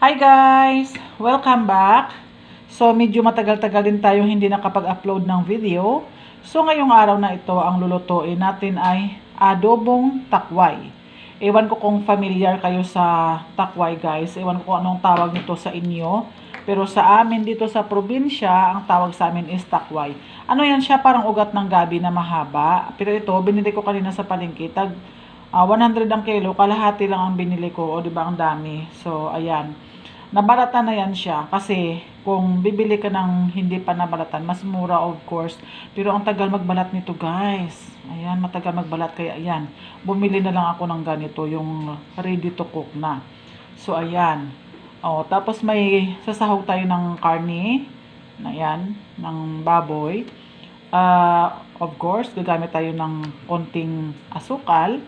Hi guys! Welcome back! So medyo matagal-tagal din tayong hindi nakapag-upload ng video. So ngayong araw na ito, ang lulutuin natin ay adobong takway. Ewan ko kung familiar kayo sa takway guys. Ewan ko kung anong tawag nito sa inyo. Pero sa amin dito sa probinsya, ang tawag sa amin is takway. Ano yan siya? Parang ugat ng gabi na mahaba. Pero ito, binili ko kanina sa palengke. 100 ang kilo, kalahati lang ang binili ko. O diba ang dami? So ayan. Nabalatan na yan siya kasi kung bibili ka ng hindi pa nabalatan, mas mura of course. Pero ang tagal magbalat nito guys. Ayan, matagal magbalat kaya ayan. Bumili na lang ako ng ganito, yung ready to cook na. So ayan. O, tapos may sasahog tayo ng karne. Na yan, ng baboy. Of course, gagamit tayo ng konting asukal.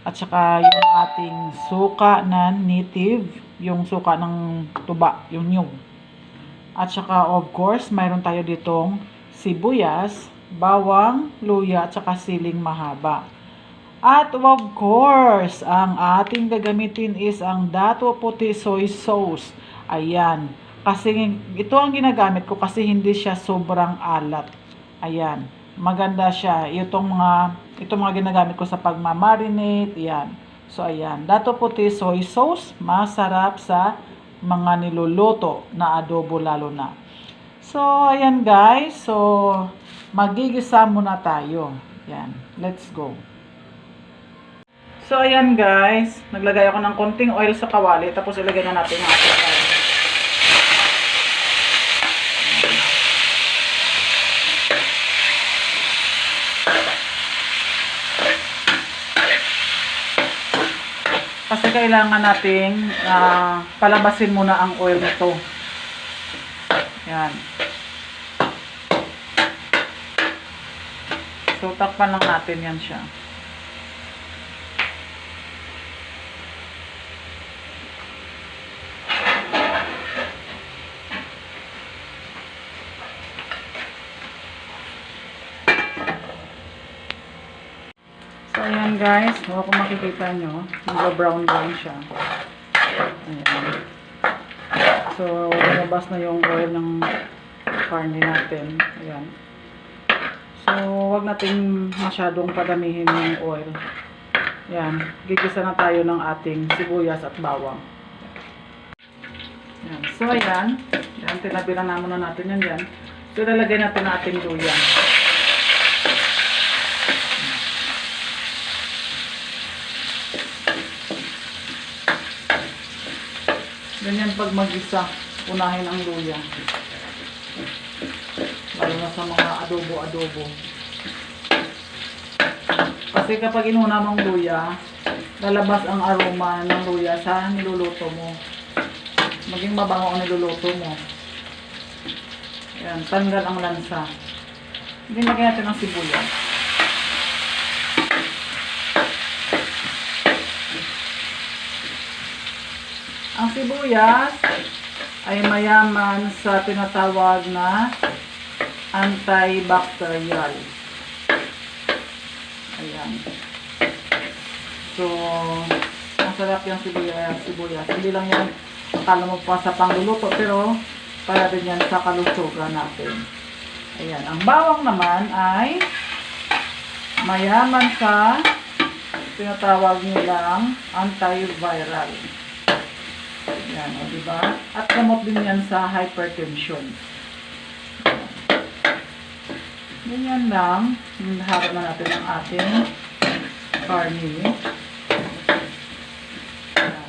At saka yung ating suka na native, yung suka ng tuba, yung nyug. At saka of course, mayroon tayo ditong sibuyas, bawang, luya, at saka siling mahaba. At of course, ang ating gagamitin is ang Dato Puti Soy Sauce. Ayan. Kasi ito ang ginagamit ko kasi hindi siya sobrang alat. Ayan. Maganda siya. Itong mga ginagamit ko sa pagmamarinate, yan. So ayan, Dato Puti Soy Sauce, masarap sa mga niluluto na adobo lalo na. So ayan guys, so magigisa muna tayo. Yan, let's go. So ayan guys, naglagay ako ng konting oil sa kawali, tapos ilagay na natin ang ating karne. Kasi kailangan nating palabasin muna ang oil nito. Yan. So, takpan lang natin yan siya. Ayan guys, kung makikita nyo, nag-brown siya. Ayan. So, lumabas na yung oil ng karne natin. Ayan. So, wag natin masyadong padamihin yung oil. Ayan. Gigisa na tayo ng ating sibuyas at bawang. Ayan. So, ayan. Ayan, tinabilan na muna natin yan dyan. So, ilalagay natin ang ating luya. Ganyan pag mag-isa, unahin ang luya. Lalo na sa mga adobo-adobo. Kasi kapag inuna mong luya, lalabas ang aroma ng luya sa niluluto mo. Maging mabango ang niluluto mo. Ayan, tanggal ang lansa. Hindi lagyan natin ng sibuyas. Ang sibuyas ay mayaman sa tinatawag na antibacterial. Ayan. So, masarap yung sibuyas. Hindi lang yan akala mo pa sa pangluluto, pero para din yan sa kalusugan natin. Ayan. Ang bawang naman ay mayaman sa tinatawag nilang antiviral. Yan, o diba? At gamot din yan sa hypertension. Ganyan lang. Harap na natin ang ating karne. Yan.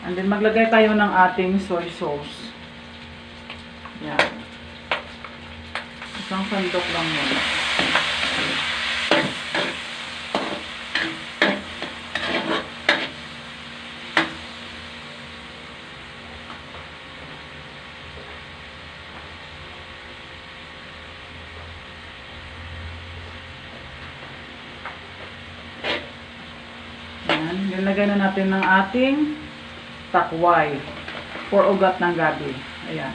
And then maglagay tayo ng ating soy sauce. Yan. Isang sandok lang yun. Yan. Nilagay na natin ng ating takway for ugat ng gabi. Ayan.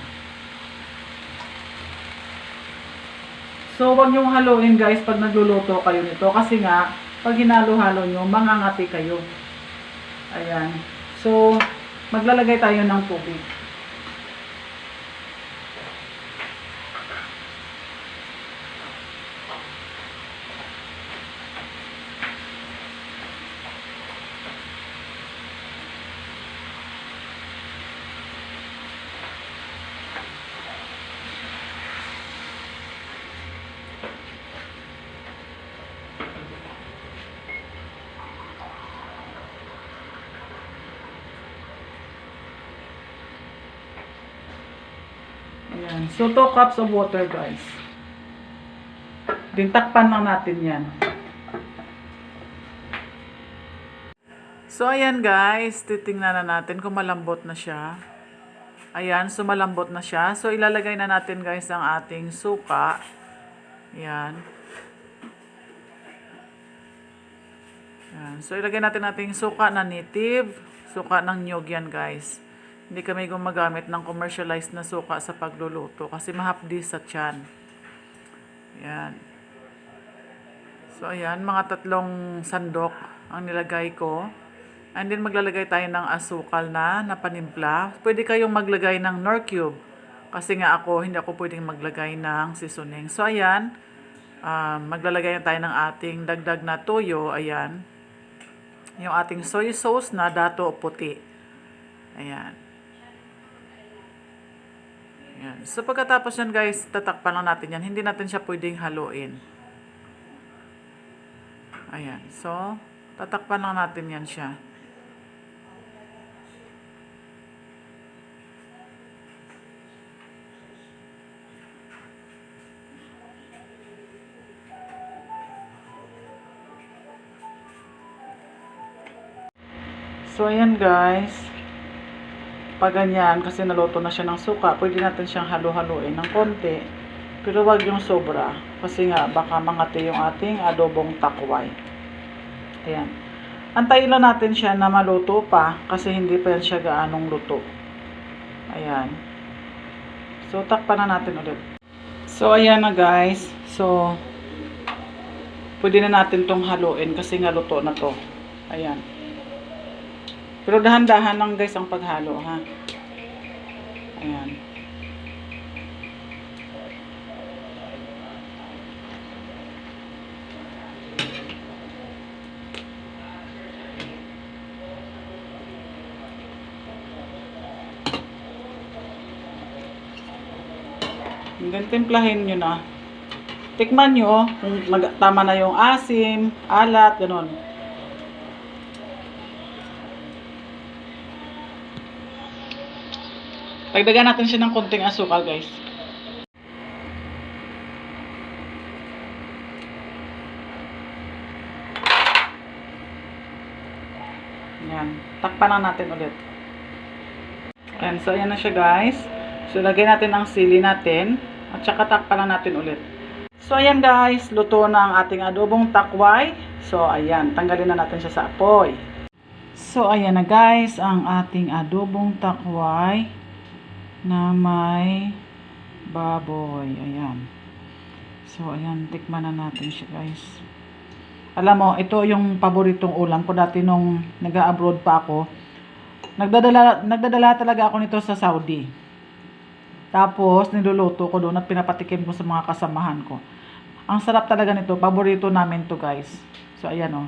So, wag niyong haluin guys pag nagluluto kayo nito. Kasi nga, pag hinalo-halo nyo, mangangati kayo. Ayan. So, maglalagay tayo ng tubig. Ayan. So, 2 cups of water, guys. Takpan lang natin yan. So, ayan guys. Titingnan na natin kung malambot na siya. Ayan. So, malambot na siya. So, ilalagay na natin guys ang ating suka. Ayan. Ayan. So, ilagay natin ating suka na native. Suka ng nyug yan guys. Hindi kami gumagamit ng commercialized na suka sa pagluluto kasi mahapdi sa tiyan. Ayan. So, ayan. Mga 3 sandok ang nilagay ko. And then, maglalagay tayo ng asukal na panimpla. Pwede kayong maglagay ng Knorr cube. Kasi nga hindi ako pwedeng maglagay ng seasoning. So, ayan. Maglalagay na tayo ng ating dagdag na toyo. Ayan. Yung ating soy sauce na dato puti. Ayan. Ayan. So, pagkatapos yan guys, tatakpan lang natin yan. Hindi natin siya pwedeng haluin. Ayan. So, tatakpan lang natin yan siya. So, ayan guys. Pag ganyan, kasi naluto na siya ng suka, pwede natin siyang halo-haloin ng konti. Pero wag yung sobra. Kasi nga, baka mangati yung ating adobong takway. Ayan. Antayin lang natin siya na maluto pa, kasi hindi pa yan siya gaanong luto. Ayan. So, takpan na natin ulit. So, ayan na guys. So, pwede na natin tong haluin kasi nga luto na to. Ayan. Pero dahan-dahan lang guys ang paghalo, ha. Ayan. Then, timplahin nyo na. Tikman nyo kung tama na yung asim, alat, ganon. Dagdagan natin siya ng konting asukal, guys. Ayan. Takpan lang natin ulit. Ayan. So, ayan na siya, guys. So, lagay natin ang sili natin. At saka takpan lang natin ulit. So, ayan, guys. Luto na ang ating adobong takway. So, ayan. Tanggalin na natin siya sa apoy. So, ayan na, guys. Ang ating adobong takway na may baboy. Ayan. So, ayan. Tikman na natin siya, guys. Alam mo, ito yung paboritong ulam ko dati nung nag-abroad pa ako. Nagdadala talaga ako nito sa Saudi. Tapos, niluluto ko doon at pinapatikim ko sa mga kasamahan ko. Ang sarap talaga nito. Paborito namin to guys. So, ayan o.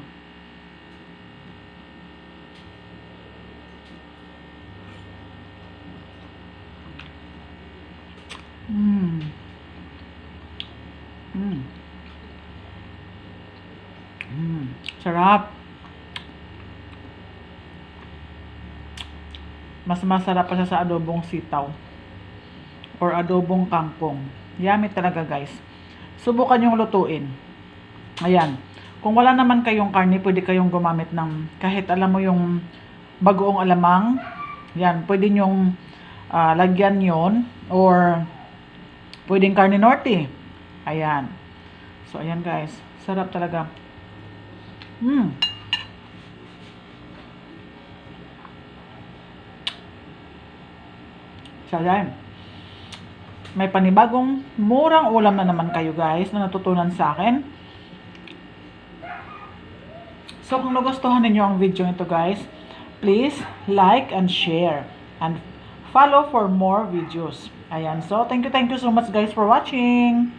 Sarap. Mas masarap pa siya sa adobong sitaw or adobong kangkong. Yummy talaga guys. Subukan yung lutuin. Ayan. Kung wala naman kayong karne, pwede kayong gumamit ng kahit alam mo yung bagoong alamang. Yan, pwede nyong lagyan yon or pwedeng karne norte. Ayan. So, ayan guys. Sarap talaga. So, ayan. may panibagong murang ulam na naman kayo guys na natutunan sa akin. So kung nagustuhan ninyo ang video nito guys, please like and share and follow for more videos. Ayan, so thank you so much guys for watching.